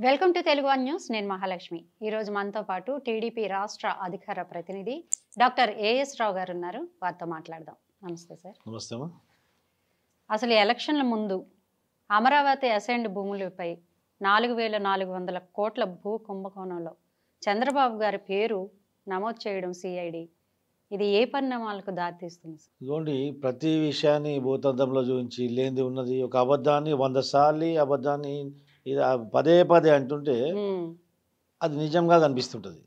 Welcome to Telugu one news. నేను మహాలక్ష్మి. ఈరోజు మనతో పాటు టీడీపీ రాష్ట్ర అధికార ప్రతినిధి డాక్టర్ ఏఎస్ రావు గారు ఉన్నారు. వారితో మాట్లాడదాం. నమస్తే సార్. నమస్తే అమ్మా. అసలు ఎలక్షన్ల ముందు అమరావతి అసైన్డ్ భూములపై 4,400 కోట్ల భూ కుంభకోణంలో చంద్రబాబు గారి పేరు నమోదు చేయడం సిఐడి, ఇది ఏ పరిణామాలకు దారితీస్తుంది? ఇదిగోండి, ప్రతి విషయాన్ని భూతద్దంలో చూపించి లేనిది ఉన్నది ఒక అబద్ధాన్ని 100 సార్లు అబద్ధాన్ని ఇది పదే పదే అంటుంటే అది నిజంగా కనిపిస్తుంటుంది.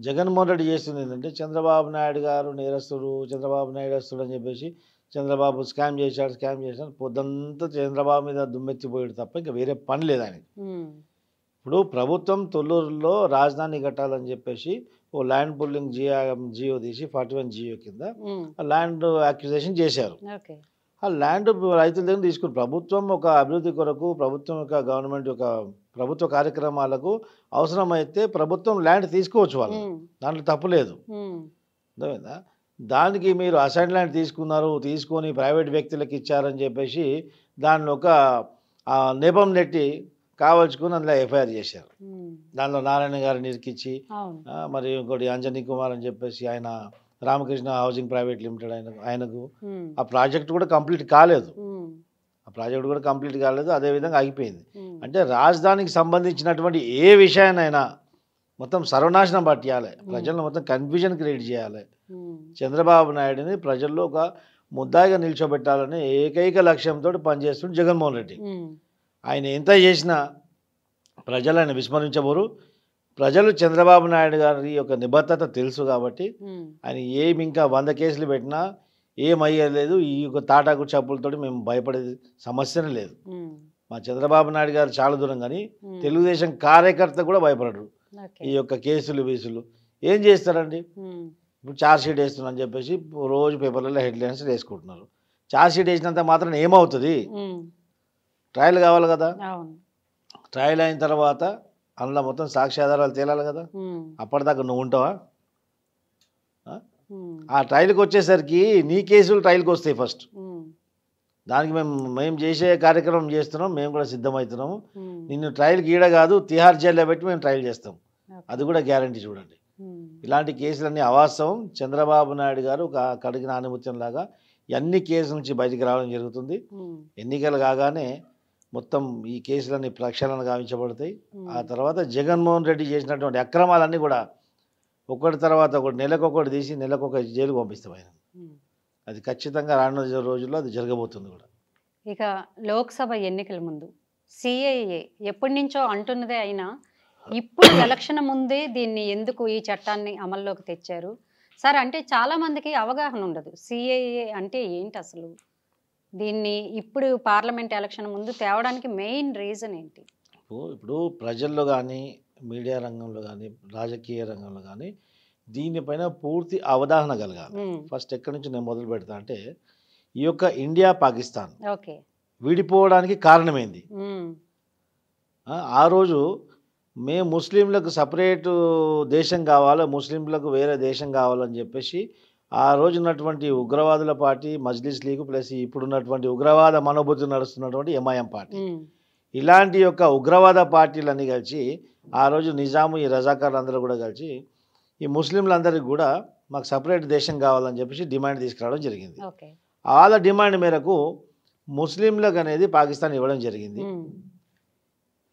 జగన్మోహన్ రెడ్డి చేస్తుంది ఏంటంటే చంద్రబాబు నాయుడు గారు నేరస్తుడు, చంద్రబాబు నేరస్తుడు అని చెప్పేసి చంద్రబాబు స్కామ్ చేశాడు పొద్దంతా చంద్రబాబు మీద దుమ్మెత్తిపోయాడు తప్ప ఇంకా వేరే పని లేదు ఆయనకి. ఇప్పుడు ప్రభుత్వం తొల్లూరులో రాజధాని కట్టాలని చెప్పేసి ఓ ల్యాండ్ పుల్లింగ్ జియో తీసి 41 జియో కింద ల్యాండ్ అక్విజిషన్ చేశారు. ఆ ల్యాండ్ రైతుల దగ్గర తీసుకుని ప్రభుత్వం ఒక అభివృద్ధి కొరకు, ప్రభుత్వం యొక్క గవర్నమెంట్ యొక్క ప్రభుత్వ కార్యక్రమాలకు అవసరమైతే ప్రభుత్వం ల్యాండ్ తీసుకోవచ్చు, వాళ్ళు దాంట్లో తప్పు లేదు. అర్థమైందా? దానికి మీరు అసైన్ ల్యాండ్ తీసుకొని ప్రైవేట్ వ్యక్తులకు ఇచ్చారని చెప్పేసి దాన్ని ఒక నెపం నెట్టి కావచ్చుకుని అందులో ఎఫ్ఐఆర్ చేశారు. దానిలో నారాయణ గారిని ఇరికిచ్చి మరి ఇంకోటి అంజనీ కుమార్ అని చెప్పేసి ఆయన రామకృష్ణ హౌసింగ్ ప్రైవేట్ లిమిటెడ్ ఆయనకు ఆ ప్రాజెక్ట్ కూడా కంప్లీట్ కాలేదు. అదేవిధంగా ఆగిపోయింది. అంటే రాజధానికి సంబంధించినటువంటి ఏ విషయాన్నైనా మొత్తం సర్వనాశనం పట్టియాలి, ప్రజలను మొత్తం కన్ఫ్యూజన్ క్రియేట్ చేయాలి. చంద్రబాబు నాయుడిని ప్రజల్లో ఒక ముద్దాయిగా నిల్చోబెట్టాలని ఏకైక లక్ష్యంతో పనిచేస్తుంది జగన్మోహన్ రెడ్డి. ఆయన ఎంత చేసినా ప్రజలు ఆయన విస్మరించబోరు. ప్రజలు చంద్రబాబు నాయుడు గారి యొక్క నిబద్ధత తెలుసు కాబట్టి ఆయన ఏమి ఇంకా 100 కేసులు పెట్టినా ఏమయ్యలేదు. ఈ యొక్క తాటాకు చెప్పులతో మేము భయపడేది సమస్యనే లేదు. మా చంద్రబాబు నాయుడు గారు చాలా దూరం, కానీ తెలుగుదేశం కార్యకర్త కూడా భయపడరు. ఈ యొక్క కేసులు వీసులు ఏం చేస్తారండి? ఇప్పుడు ఛార్జ్ షీట్ వేస్తున్నా అని చెప్పేసి రోజు పేపర్లలో హెడ్లైన్స్ వేసుకుంటున్నారు. ఛార్జ్ షీట్ వేసినంత మాత్రం ఏమవుతుంది? ట్రయల్ కావాలి కదా. ట్రయల్ అయిన తర్వాత అందులో మొత్తం సాక్ష్యాధారాలు తేలాలి కదా. అప్పటిదాకా నువ్వు ఉంటావా? ఆ ట్రయల్కి వచ్చేసరికి నీ కేసులు ట్రయల్కి వస్తాయి ఫస్ట్. దానికి మేము చేసే కార్యక్రమం చేస్తున్నాం, మేము కూడా సిద్ధమవుతున్నాము. నిన్ను ట్రయల్కి ఈడ కాదు తిహార్ జైల్లో పెట్టి మేము ట్రయల్ చేస్తాం, అది కూడా గ్యారంటీ. చూడండి, ఇలాంటి కేసులన్నీ అవాస్తవం. చంద్రబాబు నాయుడు గారు ఒక కడిగిన ఆనిముత్యం లాగా అన్ని కేసుల నుంచి బయటికి రావడం జరుగుతుంది. ఎన్నికలు కాగానే మొత్తం ఈ కేసులన్నీ ప్రక్షాళన గావించబడతాయి. ఆ తర్వాత జగన్మోహన్ రెడ్డి చేసినటువంటి అక్రమాలన్నీ కూడా ఒకటి తర్వాత ఒకటి నెలకొకటి తీసి నెలకొక జైలుకు పంపిస్తాం ఆయన. అది ఖచ్చితంగా రానున్న రోజుల్లో అది జరగబోతుంది కూడా. ఇక లోక్సభ ఎన్నికల ముందు సిఐఏ ఎప్పటి నుంచో అంటున్నదే అయినా ఇప్పుడు ఎలక్షన్ ముందే దీన్ని ఎందుకు ఈ చట్టాన్ని అమల్లోకి తెచ్చారు సార్? అంటే చాలా మందికి అవగాహన ఉండదు సిఐఏ అంటే ఏంటి అసలు. దీన్ని ఇప్పుడు పార్లమెంట్ ఎలక్షన్ ముందు తేవడానికి మెయిన్ రీజన్ ఏంటి? ఇప్పుడు ప్రజల్లో కానీ, మీడియా రంగంలో కానీ, రాజకీయ రంగంలో కానీ దీనిపైన పూర్తి అవగాహన కలగాలి. ఫస్ట్ ఎక్కడి నుంచి నేను మొదలు పెడతా అంటే, ఈ యొక్క ఇండియా పాకిస్తాన్ విడిపోవడానికి కారణమైంది. ఆ రోజు మేము ముస్లింలకు సపరేటు దేశం కావాలి, ముస్లింలకు వేరే దేశం కావాలని చెప్పేసి ఆ రోజు ఉన్నటువంటి ఉగ్రవాదుల పార్టీ మజ్లిస్ లీగ్ ప్లస్ ఇప్పుడున్నటువంటి ఉగ్రవాద మనోభూతి నడుస్తున్నటువంటి ఎంఐఎం పార్టీ, ఇలాంటి యొక్క ఉగ్రవాద పార్టీలన్నీ కలిసి ఆ రోజు నిజాము ఈ రజాకార్లు అందరూ కూడా కలిసి ఈ ముస్లింలందరికీ కూడా మాకు సపరేట్ దేశం కావాలని చెప్పేసి డిమాండ్ తీసుకురావడం జరిగింది. వాళ్ళ డిమాండ్ మేరకు ముస్లింలకు అనేది పాకిస్తాన్ ఇవ్వడం జరిగింది,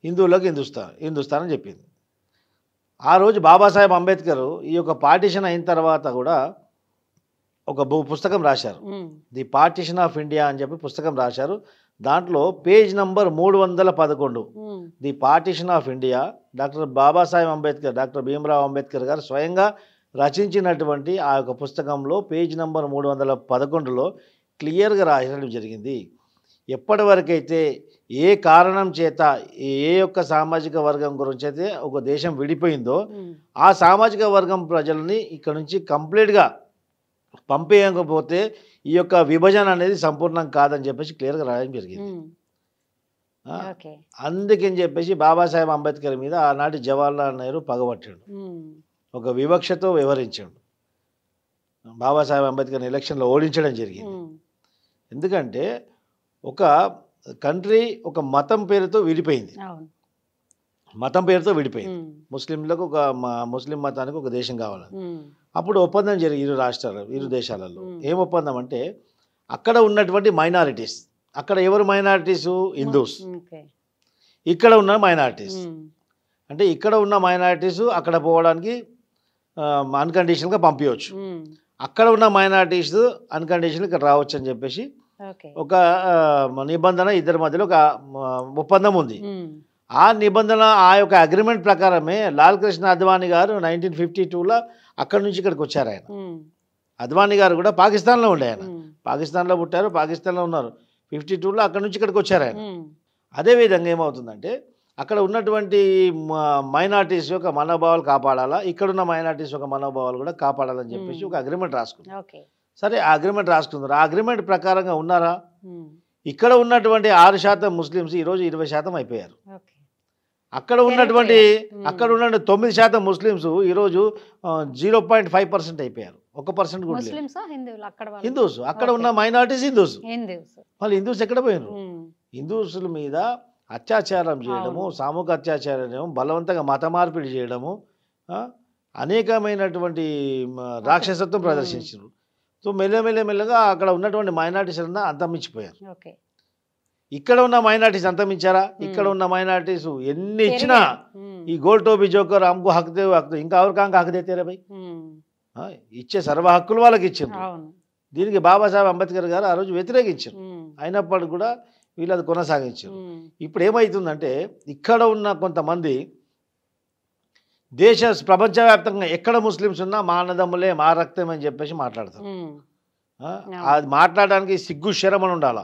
హిందువులకు హిందుస్థాన్ అని చెప్పింది. ఆ రోజు బాబాసాహెబ్ అంబేద్కర్ ఈ యొక్క పార్టీషన్ అయిన తర్వాత కూడా ఒక పుస్తకం రాశారు, ది పార్టీషన్ ఆఫ్ ఇండియా అని చెప్పి పుస్తకం రాశారు. దాంట్లో page number 311 the partition of India doctor Babasaheb Ambedkar, doctor Bhimarao Ambedkar గారు స్వయంగా రచించినటువంటి ఆ యొక్క పుస్తకంలో పేజ్ నంబర్ 311లో క్లియర్గా రాయడం జరిగింది. ఎప్పటివరకైతే ఏ కారణం చేత ఏ యొక్క సామాజిక వర్గం గురించి అయితే ఒక దేశం విడిపోయిందో ఆ సామాజిక వర్గం ప్రజలని ఇక్కడ నుంచి కంప్లీట్గా పంపేయకపోతే ఈ యొక్క విభజన అనేది సంపూర్ణం కాదని చెప్పేసి క్లియర్గా రాయడం జరిగింది. అందుకని చెప్పేసి బాబాసాహెబ్ అంబేద్కర్ మీద ఆనాటి జవహర్లాల్ నెహ్రూ పగబట్టాడు, ఒక వివక్షతో వివరించాడు. బాబాసాహెబ్ అంబేద్కర్ ఎలక్షన్లో ఓడించడం జరిగింది. ఎందుకంటే ఒక కంట్రీ ఒక మతం పేరుతో విడిపోయింది. మతం పేరుతో విడిపోయింది. ముస్లింలకు ఒక ముస్లిం మతానికి ఒక దేశం కావాలి. అప్పుడు ఒప్పందం జరిగి ఇరు దేశాలలో ఏం ఒప్పందం అంటే అక్కడ ఉన్నటువంటి మైనారిటీస్, అక్కడ ఎవరు మైనారిటీసు? హిందూస్. ఇక్కడ ఉన్న మైనారిటీస్ అంటే ఇక్కడ ఉన్న మైనారిటీస్ అక్కడ పోవడానికి అన్కండిషనల్గా పంపించవచ్చు. అక్కడ ఉన్న మైనారిటీస్ అన్కండిషనల్ ఇక్కడ రావచ్చు అని చెప్పేసి ఒక నిబంధన ఇద్దరి మధ్యలో ఒక ఒప్పందం ఉంది. ఆ నిబంధన ఆ యొక్క అగ్రిమెంట్ ప్రకారమే లాల్ కృష్ణ అద్వానీ గారు 1952లో అక్కడి నుంచి ఇక్కడికి వచ్చారు. ఆయన అద్వానీ గారు కూడా పాకిస్తాన్లో ఉండే, ఆయన పాకిస్తాన్లో పుట్టారు, పాకిస్తాన్లో ఉన్నారు. 52లో అక్కడి నుంచి ఇక్కడికి వచ్చారు ఆయన. అదేవిధంగా ఏమవుతుందంటే అక్కడ ఉన్నటువంటి మైనారిటీస్ యొక్క మనోభావాలు కాపాడాలా, ఇక్కడున్న మైనారిటీస్ యొక్క మనోభావాలు కూడా కాపాడాలని చెప్పేసి ఒక అగ్రిమెంట్ రాసుకున్నారు. సరే, ఆ అగ్రిమెంట్ రాసుకున్నారు. ఆ అగ్రిమెంట్ ప్రకారంగా ఉన్నారా? ఇక్కడ ఉన్నటువంటి 6% ముస్లిమ్స్ ఈరోజు 20% అయిపోయారు. అక్కడ ఉన్నటువంటి 9% ముస్లిమ్స్ ఈరోజు 0.5% అయిపోయారు. 1% కూడా హిందూస్. అక్కడ ఉన్న మైనారిటీస్ హిందూస్. వాళ్ళు హిందూస్ ఎక్కడ పోయినారు? హిందూసుల మీద అత్యాచారం చేయడము, సామూహిక అత్యాచారం చేయడం, బలవంతంగా మత మార్పిడి చేయడము, అనేకమైనటువంటి రాక్షసత్వం ప్రదర్శించారు. సో మెల్లగా అక్కడ ఉన్నటువంటి మైనారిటీస్ అంతా అంతమించిపోయారు. ఇక్కడ ఉన్న మైనారిటీస్ అంతమించారా? ఇక్కడ ఉన్న మైనారిటీస్ ఎన్ని ఇచ్చినా ఈ గోల్ టోబీ జోకర్ అమ్కు హక్దే ఇంకా ఎవరికాంక హక్ దేతే రే భయ్, ఇచ్చే సర్వ హక్కులు వాళ్ళకి ఇచ్చారు. దీనికి బాబాసాహెబ్ అంబేద్కర్ గారు ఆ రోజు వ్యతిరేకించారు. అయినప్పటికీ కూడా వీళ్ళు అది కొనసాగించారు. ఇప్పుడు ఏమవుతుందంటే ఇక్కడ ఉన్న కొంతమంది ప్రపంచవ్యాప్తంగా ఎక్కడ ముస్లిమ్స్ ఉన్నా మా అన్నదమ్ములే, మా రక్తం అని చెప్పేసి మాట్లాడతారు. అది మాట్లాడడానికి సిగ్గు శరమని ఉండాల.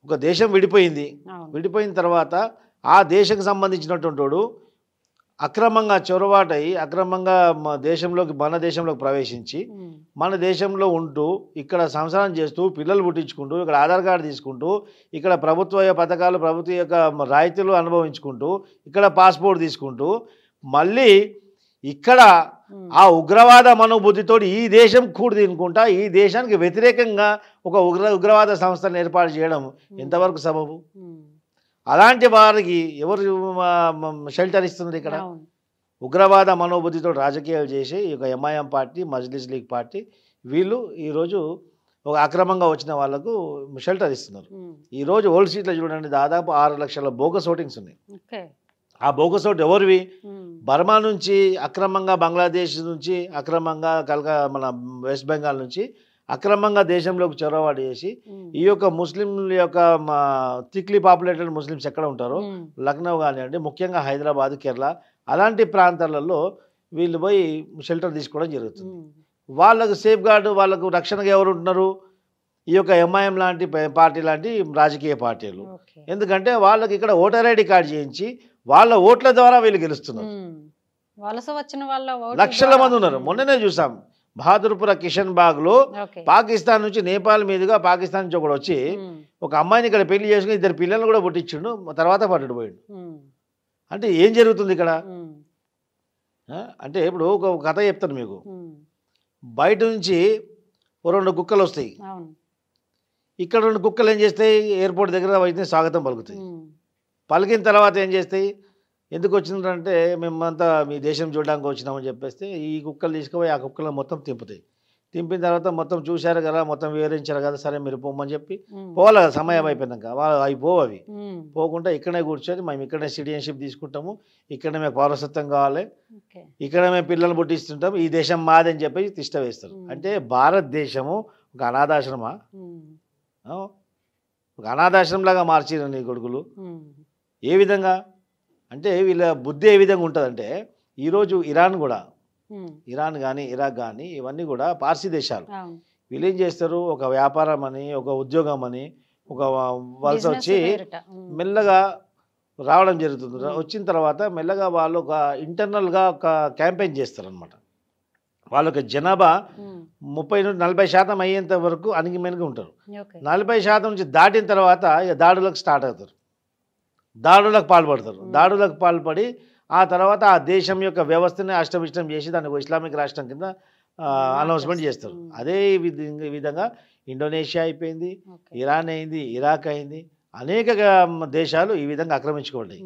ఒక దేశం విడిపోయిన తర్వాత ఆ దేశంకి సంబంధించినటువంటి వాడు అక్రమంగా చొరబాటై అక్రమంగా మన దేశంలోకి ప్రవేశించి మన దేశంలో ఉంటూ ఇక్కడ సంసారం చేస్తూ పిల్లలు పుట్టించుకుంటూ ఇక్కడ ఆధార్ కార్డు తీసుకుంటూ ఇక్కడ ప్రభుత్వ పథకాలు, ప్రభుత్వ యొక్క రాయితీలు అనుభవించుకుంటూ ఇక్కడ పాస్పోర్ట్ తీసుకుంటూ మళ్ళీ ఇక్కడ ఆ ఉగ్రవాద మనోబుద్ధితో ఈ దేశం కూడి తినుకుంటా ఈ దేశానికి వ్యతిరేకంగా ఒక ఉగ్రవాద సంస్థను ఏర్పాటు చేయడం ఎంతవరకు సబబు? అలాంటి వారికి ఎవరు షెల్టర్ ఇస్తున్నారు? ఇక్కడ ఉగ్రవాద మనోబుద్ధితో రాజకీయాలు చేసి ఈ యొక్క MIM party, Majlis league party వీళ్ళు ఈరోజు ఒక అక్రమంగా వచ్చిన వాళ్లకు షెల్టర్ ఇస్తున్నారు. ఈరోజు ఓల్డ్ సీట్లో చూడండి, దాదాపు 6 లక్షల బోగస్ ఓటింగ్స్ ఉన్నాయి. ఆ బోగస్ ఓటు ఎవరివి? బర్మా నుంచి అక్రమంగా, బంగ్లాదేశ్ నుంచి అక్రమంగా, మన వెస్ట్ బెంగాల్ నుంచి అక్రమంగా దేశంలోకి చొరబాటు చేసి ఈ యొక్క ముస్లింల యొక్క థిక్లీ పాపులేటెడ్ ముస్లిమ్స్ ఎక్కడ ఉంటారో లక్నో కానివ్వండి, ముఖ్యంగా హైదరాబాద్, కేరళ అలాంటి ప్రాంతాలలో వీళ్ళు పోయి షెల్టర్ తీసుకోవడం జరుగుతుంది. వాళ్ళకు సేఫ్ గార్డు, వాళ్ళకు రక్షణగా ఎవరు ఉంటున్నారు? ఈ యొక్క ఎంఐఎం లాంటి పార్టీ లాంటి రాజకీయ పార్టీలు. ఎందుకంటే వాళ్ళకి ఇక్కడ ఓటర్ ఐడి కార్డు చేయించి వాళ్ళ ఓట్ల ద్వారా వీళ్ళు గెలుస్తున్నారు. లక్షల మంది ఉన్నారు. మొన్ననే చూసాం బహాదూర్పుర కిషన్ బాగ్లో పాకిస్తాన్ నుంచి నేపాల్ మీదుగా పాకిస్తాన్ నుంచి ఒకడు వచ్చి ఒక అమ్మాయిని ఇక్కడ పెళ్లి చేసుకుని 2 పిల్లలను కూడా పుట్టించిండు, తర్వాత పట్టుడు పోయాడు. అంటే ఏం జరుగుతుంది ఇక్కడ? అంటే ఇప్పుడు ఒక కథ చెప్తాను మీకు. బయట నుంచి 2 కుక్కలు వస్తాయి, ఇక్కడ 2 కుక్కలు ఏం చేస్తాయి? ఎయిర్పోర్ట్ దగ్గర వచ్చి స్వాగతం పలుకుతాయి. పలికిన తర్వాత ఏం చేస్తాయి? ఎందుకు వచ్చిందంటే మేమంతా మీ దేశం చూడడానికి వచ్చినామని చెప్పేస్తే ఈ కుక్కలు తీసుకుపోయి ఆ కుక్కలను మొత్తం తింపుతాయి. తింపిన తర్వాత మొత్తం చూశారు కదా, మొత్తం వివరించారు కదా, సరే మీరు పోమని చెప్పి పోవాలి కదా. సమయం అయిపోయినాక వాళ్ళు అవి అవి పోకుండా ఇక్కడే కూర్చొని మేము ఇక్కడే సిటిజన్షిప్ తీసుకుంటాము, ఇక్కడే మేము పౌరసత్వం కావాలి, ఇక్కడే మేము పిల్లలు పుట్టిస్తుంటాము, ఈ దేశం మాదని చెప్పి తిష్ట వేస్తారు. అంటే భారతదేశము ఒక అనాథాశ్రమా? ఒక అనాథాశ్రమంలాగా మార్చిరు నీ కొడుకులు. ఏ విధంగా అంటే వీళ్ళ బుద్ధి ఏ విధంగా ఉంటుందంటే ఈరోజు ఇరాన్ కానీ ఇరాక్ కానీ ఇవన్నీ కూడా పార్సీ దేశాలు. వీళ్ళు ఏం చేస్తారు? ఒక వ్యాపారం అని, ఒక ఉద్యోగం అని, ఒక వలస వచ్చి మెల్లగా రావడం జరుగుతుంది. వచ్చిన తర్వాత మెల్లగా వాళ్ళు ఒక ఇంటర్నల్గా ఒక క్యాంపెయిన్ చేస్తారనమాట. వాళ్ళకి జనాభా 30 నుండి 40% అయ్యేంత వరకు అణిగిమెనిగి ఉంటారు. 40% నుంచి దాటిన తర్వాత ఇక దాడులకు స్టార్ట్ అవుతారు, దాడులకు పాల్పడతారు. దాడులకు పాల్పడి ఆ తర్వాత ఆ దేశం యొక్క వ్యవస్థని అష్టమిష్టం చేసి దాన్ని ఇస్లామిక్ రాష్ట్రం కింద అనౌన్స్మెంట్ చేస్తారు. అదే విధంగా ఇండోనేషియా అయిపోయింది, ఇరాన్ అయింది, ఇరాక్ అయింది, అనేక దేశాలు ఈ విధంగా ఆక్రమించుకోండి.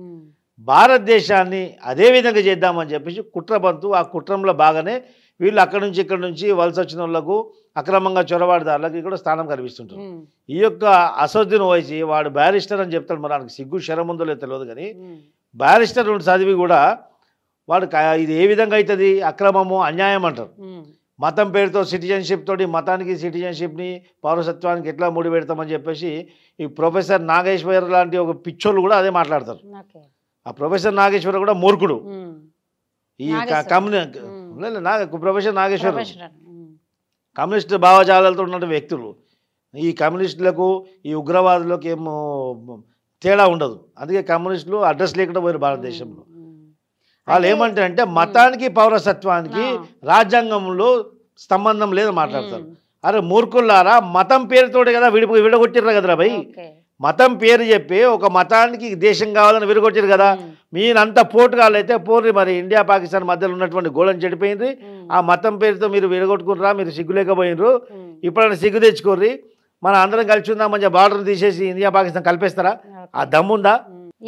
భారతదేశాన్ని అదే విధంగా చేద్దామని చెప్పేసి కుట్రబంతు. ఆ కుట్రంలో బాగానే వీళ్ళు అక్కడి నుంచి ఇక్కడి నుంచి వలస వచ్చిన వాళ్ళకు అక్రమంగా చొరబాటుదారులకి కూడా స్థానం కల్పిస్తుంటారు. ఈ యొక్క అసదుద్దీన్ ఓవైసీ వాడు బ్యారిస్టర్ అని చెప్తాడు, మరి ఆయనకు సిగ్గు శరం ఉందో లేదో తెలియదు కానీ బ్యారిస్టర్ చదివి కూడా వాడు ఇది ఏ విధంగా అవుతుంది, అక్రమము అన్యాయం అంటారు. మతం పేరుతో సిటిజన్షిప్ తోటి మతానికి సిటిజన్షిప్ని పౌరసత్వానికి ఎట్లా ముడి పెడతామని చెప్పేసి ఈ ప్రొఫెసర్ నాగేశ్వర్ లాంటి ఒక పిచ్చోళ్ళు కూడా అదే మాట్లాడతారు. ఆ ప్రొఫెసర్ నాగేశ్వర కూడా మూర్ఖుడు. ఈ ప్రొఫెసర్ నాగేశ్వర కమ్యూనిస్ట్ భావజాలాలతో ఉన్న వ్యక్తులు. ఈ కమ్యూనిస్టులకు ఈ ఉగ్రవాదులకు ఏమో తేడా ఉండదు. అందుకే కమ్యూనిస్టులు అడ్రస్ లేకుండా పోయారు భారతదేశంలో. వాళ్ళు ఏమంటారంటే మతానికి పౌరసత్వానికి రాజ్యాంగంలో సంబంధం లేదని మాట్లాడతారు. అరే మూర్ఖుల్లారా, మతం పేరుతోటి కదా విడగొట్టిర్రు కదరా భయ్. మతం పేరు చెప్పి ఒక మతానికి దేశం కావాలని విరగొట్టారు కదా. మీరంతా పోటుగాళ్ళైతే పోర్రి, మరి ఇండియా పాకిస్తాన్ మధ్యలో ఉన్నటువంటి గోళం చెడిపోయింది. ఆ మతం పేరుతో మీరు విరగొట్టుకుర్రా, మీరు సిగ్గులేకపోయినరు. ఇప్పుడైనా సిగ్గు తెచ్చుకోర్రి, మన అందరం కలిసి ఉందామని బార్డర్ తీసేసి ఇండియా పాకిస్తాన్ కలిపేస్తారా? ఆ దమ్ముందా?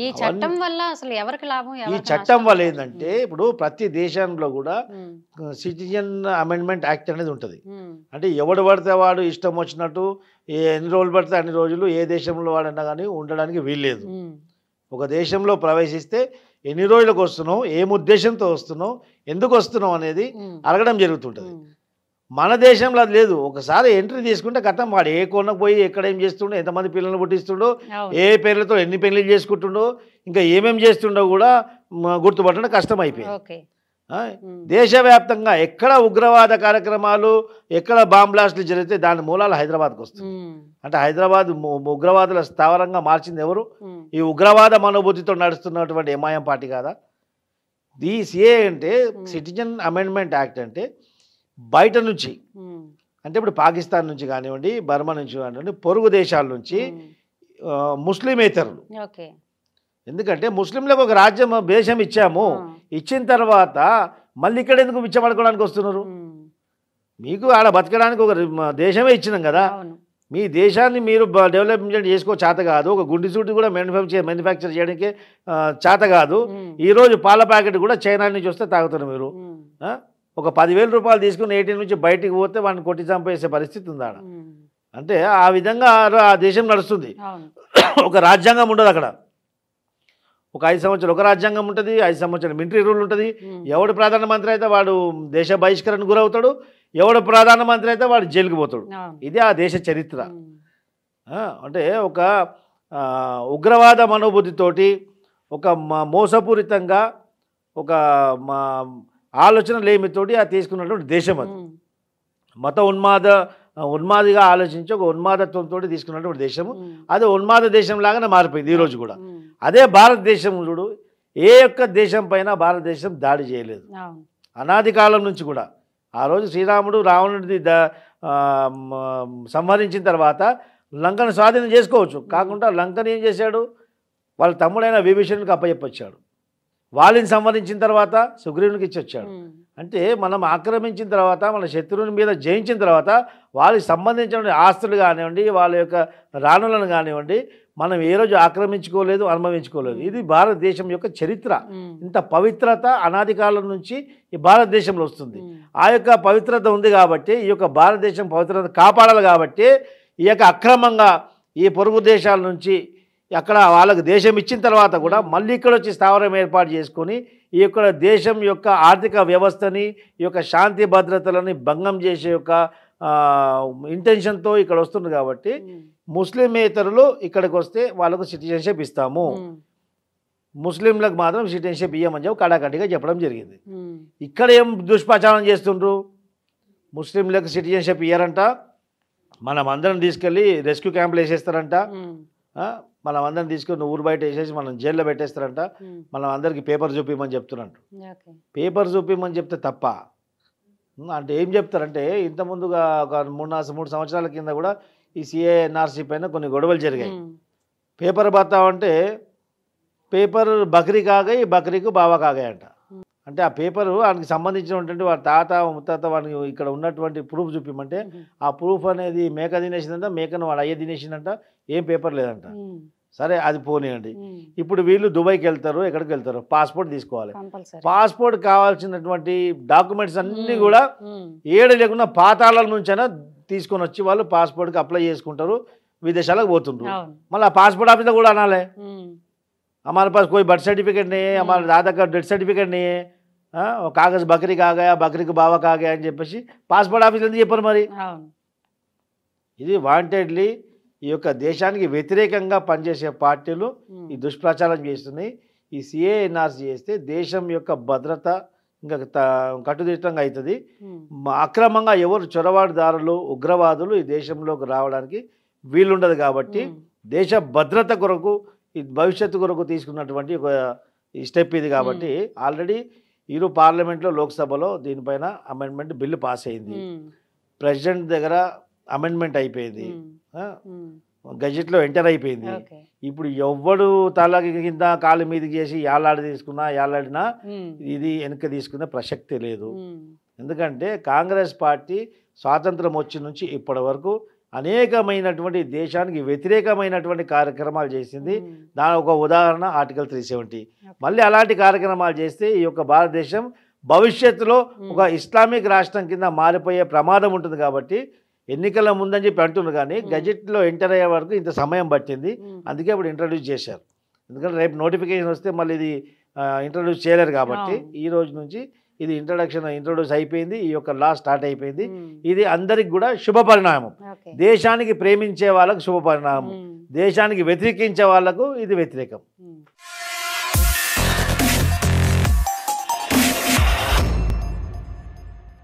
ఈ చట్టం వల్ల అసలు ఎవరికి లాభం? ఈ చట్టం వల్ల ఏంటంటే ఇప్పుడు ప్రతి దేశంలో కూడా సిటిజన్ అమెండ్మెంట్ యాక్ట్ అనేది ఉంటుంది. అంటే ఎవడు పడితే వాడు ఇష్టం వచ్చినట్టు ఎన్ని రోజులు పడితే అన్ని రోజులు ఏ దేశంలో వాడన్నా కానీ ఉండడానికి వీల్లేదు. ఒక దేశంలో ప్రవేశిస్తే ఎన్ని రోజులకు వస్తున్నావు, ఏం ఉద్దేశంతో వస్తున్నావు, ఎందుకు వస్తున్నావు అనేది అడగడం జరుగుతుంటుంది. మన దేశంలో అది లేదు. ఒకసారి ఎంట్రీ తీసుకుంటే కథం, వాడు ఏ కోనకు పోయి ఎక్కడ ఏం చేస్తుండో, ఎంతమంది పిల్లలను పుట్టిస్తుండో, ఏ పేర్లతో ఎన్ని పెళ్లిళ్ళు చేసుకుంటుండో, ఇంకా ఏమేమి చేస్తుండో కూడా గుర్తుపట్టడం కష్టం అయిపోయింది. దేశవ్యాప్తంగా ఎక్కడ ఉగ్రవాద కార్యక్రమాలు, ఎక్కడ బాంబ్ బ్లాస్టులు జరిగితే దాని మూలాలు హైదరాబాద్కి వస్తుంది. అంటే హైదరాబాద్ ఉగ్రవాదుల స్థావరంగా మార్చింది ఎవరు? ఈ ఉగ్రవాద మనోభూతితో నడుస్తున్నటువంటి ఎంఐఎం పార్టీ కాదా? ఈ సిఏ అంటే సిటిజన్ అమెండ్మెంట్ యాక్ట్ అంటే బయట నుంచి, అంటే ఇప్పుడు పాకిస్తాన్ నుంచి కానివ్వండి, బర్మా నుంచి కానివ్వండి, పొరుగు దేశాల నుంచి ముస్లిమేతరులు. ఎందుకంటే ముస్లింలకు ఒక రాజ్యం దేశం ఇచ్చాము, ఇచ్చిన తర్వాత మళ్ళీ ఇక్కడ ఎందుకు మిచ్చపడుకోవడానికి వస్తున్నారు? మీకు ఆడ బతకడానికి ఒక దేశమే ఇచ్చినాం కదా. మీ దేశాన్ని మీరు డెవలప్మెంట్ చేసుకో చేత కాదు, ఒక గుండి సూటి కూడా మ్యానుఫ్యాక్చర్ చేయడానికి చేత కాదు. ఈరోజు పాల ప్యాకెట్ కూడా చైనా నుంచి వస్తే తాగుతున్నారు మీరు. ఒక 10,000 రూపాయలు తీసుకుని ఏటీఎం నుంచి బయటికి పోతే వాడిని కొట్టి చంపేసే పరిస్థితి ఉంది ఆడ. అంటే ఆ విధంగా ఆ దేశం నడుస్తుంది. ఒక రాజ్యాంగం ఉండదు అక్కడ. ఒక 5 సంవత్సరాలు ఒక రాజ్యాంగం ఉంటుంది, 5 సంవత్సరాలు మిలిటరీ రూల్ ఉంటుంది. ఎవడు ప్రధానమంత్రి అయితే వాడు దేశ బహిష్కరణకు గురవుతాడు, ఎవడు ప్రధానమంత్రి అయితే వాడు జైలుకి పోతాడు. ఇది ఆ దేశ చరిత్ర. అంటే ఒక ఉగ్రవాద మనోబుద్ధితోటి, ఒక మోసపూరితంగా, ఒక ఆలోచన లేమితోటి అది తీసుకున్నటువంటి దేశం అది. మత ఉన్మాదిగా ఆలోచించి ఒక ఉన్మాదత్వంతో తీసుకున్నటువంటి దేశము అది ఉన్మాద దేశం లాగానే మారిపోయింది ఈరోజు కూడా. అదే భారతదేశం చూడు, ఏ ఒక్క దేశం పైన భారతదేశం దాడి చేయలేదు అనాది కాలం నుంచి కూడా. ఆ రోజు శ్రీరాముడు రావణుడిని సంహరించిన తర్వాత లంకను స్వాధీనం చేసుకోవచ్చు, కాకుండా లంకను ఏం చేశాడు, వాళ్ళ తమ్ముడైన విభీషణుడికి అప్పచెప్పొచ్చాడు. వాళ్ళని సంహరించిన తర్వాత సుగ్రీవునికి ఇచ్చి వచ్చాడు. అంటే మనం ఆక్రమించిన తర్వాత, మన శత్రువుని మీద జయించిన తర్వాత వాళ్ళకి సంబంధించిన ఆస్తులు కానివ్వండి, వాళ్ళ యొక్క రాణులను కానివ్వండి, మనం ఏ రోజు ఆక్రమించుకోలేదు, అనుభవించుకోలేదు. ఇది భారతదేశం యొక్క చరిత్ర. ఇంత పవిత్రత అనాది కాలం నుంచి ఈ భారతదేశంలో వస్తుంది. ఆ యొక్క పవిత్రత ఉంది కాబట్టి ఈ యొక్క భారతదేశం పవిత్రత కాపాడాలి కాబట్టి ఈ యొక్క అక్రమంగా ఈ పొరుగు దేశాల నుంచి అక్కడ వాళ్ళకు దేశం ఇచ్చిన తర్వాత కూడా మళ్ళీ ఇక్కడ వచ్చి స్థావరం ఏర్పాటు చేసుకొని ఈ యొక్క దేశం యొక్క ఆర్థిక వ్యవస్థని, ఈ యొక్క శాంతి భద్రతలని భంగం చేసే యొక్క ఇంటెన్షన్తో ఇక్కడ వస్తుంది. కాబట్టి ముస్లిమేతరులు ఇక్కడికి వస్తే వాళ్ళకు సిటిజన్షిప్ ఇస్తాము, ముస్లింలకు మాత్రం సిటిజన్షిప్ ఇవ్వమని చెప్పి కడాకటిగా చెప్పడం జరిగింది. ఇక్కడ ఏం దుష్ప్రచారం చేస్తుండ్రు, ముస్లింలకు సిటిజన్షిప్ ఇయ్యారంట, మనం అందరం తీసుకెళ్ళి రెస్క్యూ క్యాంపులు వేసేస్తారంట, మనం అందరం తీసుకొని ఊరు బయట వేసేసి మనం జైల్లో పెట్టేస్తారంట, మనం అందరికీ పేపర్ చూపించమని చెప్తున్నట్టు. పేపర్ చూపించమని చెప్తే తప్ప అంటే ఏం చెప్తారంటే, ఇంతకుముందుగా ఒక 3 సంవత్సరాల కింద కూడా ఈ సిఏఎన్ఆర్సీ పైన కొన్ని గొడవలు జరిగాయి. పేపర్ బతావంటే పేపర్ బకరీ కాగాయి, బకరీకు బావా కాగాయి అంట. అంటే ఆ పేపరు వానికి సంబంధించినటువంటి వాడి తాత ముత్తాత వాడిని ఇక్కడ ఉన్నటువంటి ప్రూఫ్ చూపించమంటే ఆ ప్రూఫ్ అనేది మేక తినేసిందంట, మేకను వాడు అయ్యే తినేసిందంట, ఏం పేపర్ లేదంట. సరే అది పోనీయండి. ఉమ్, ఇప్పుడు వీళ్ళు దుబాయ్కి వెళ్తారు, ఎక్కడికి వెళ్తారు, పాస్పోర్ట్ తీసుకోవాలి. కంపల్సరీ. పాస్పోర్ట్ కావాల్సినటువంటి డాక్యుమెంట్స్ అన్నీ కూడా ఉమ్, ఏడు లేకుండా పాతాళాల నుంచైనా తీసుకొని వచ్చి వాళ్ళు పాస్పోర్ట్కి అప్లై చేసుకుంటారు, విదేశాలకు పోతుంటారు. అవును. మళ్ళీ ఆ పాస్పోర్ట్ ఆఫీస్లో కూడా అనాలి, ఉమ్, हमारे पास कोई बर्थ सर्टिफिकेट नहीं है, हमारे दादा का डेथ सर्टिफिकेट नहीं है, और कागज बकरी का आ गया, बकरी को बाबा का आ गया అని చెప్పేసి పాస్పోర్ట్ ఆఫీస్ ఎందుకు చెప్పారు మరి? అవును. ఇది వాంటెడ్లీ ఈ యొక్క దేశానికి వ్యతిరేకంగా పనిచేసే పార్టీలు ఉమ్, ఈ దుష్ప్రచారం చేస్తున్నాయి. ఈ సిఏ ఎన్ఆర్సీ చేస్తే దేశం యొక్క భద్రత ఇంకా కట్టుదిట్టంగా అవుతుంది. ఉమ్, అక్రమంగా ఎవరు చొరబాటుదారులు ఉగ్రవాదులు ఈ దేశంలోకి రావడానికి వీలుండదు. కాబట్టి ఉమ్, దేశ భద్రత కొరకు ఈ భవిష్యత్తు కొరకు తీసుకున్నటువంటి ఒక ఈ స్టెప్ ఇది. కాబట్టి ఆల్రెడీ ఈరో పార్లమెంట్లో లోక్సభలో దీనిపైన అమెండ్మెంట్ బిల్లు పాస్ అయింది. ఉమ్, ప్రెసిడెంట్ దగ్గర అమెండ్మెంట్ అయిపోయింది, ఉమ్, ఉమ్, గజెట్లో ఎంటర్ అయిపోయింది. ఓకే. ఇప్పుడు ఎవ్వడు తల కింద కాలు మీదకి చేసి యాలాడినా ఉమ్, ఇది వెనక్కి తీసుకునే ప్రసక్తి లేదు. ఉమ్, ఎందుకంటే కాంగ్రెస్ పార్టీ స్వాతంత్రం వచ్చి నుంచి ఇప్పటి వరకు అనేకమైనటువంటి దేశానికి వ్యతిరేకమైనటువంటి కార్యక్రమాలు చేసింది. ఉమ్, దాని ఒక ఉదాహరణ ఆర్టికల్ 370. ఓకే. మళ్ళీ అలాంటి కార్యక్రమాలు చేస్తే ఈ యొక్క భారతదేశం భవిష్యత్తులో ఒక ఇస్లామిక్ రాష్ట్రం కింద మారిపోయే ప్రమాదం ఉంటుంది. కాబట్టి ఎన్నికల ముందని చెప్పి అంటున్నారు, కానీ గజెట్లో ఎంటర్ అయ్యే వరకు ఇంత సమయం పట్టింది. ఉమ్, అందుకే ఇప్పుడు ఇంట్రడ్యూస్ చేశారు. ఎందుకంటే రేపు నోటిఫికేషన్ వస్తే మళ్ళీ ఇది ఇంట్రడ్యూస్ చేయలేరు. కాబట్టి ఈ రోజు నుంచి ఇది ఇంట్రడ్యూస్ అయిపోయింది, ఈ యొక్క లా స్టార్ట్ అయిపోయింది. ఉమ్, ఇది అందరికి కూడా శుభ పరిణామం. ఓకే. దేశానికి ప్రేమించే వాళ్ళకు శుభ పరిణామం, ఉమ్. దేశానికి వ్యతిరేకించే వాళ్ళకు ఇది వ్యతిరేకం.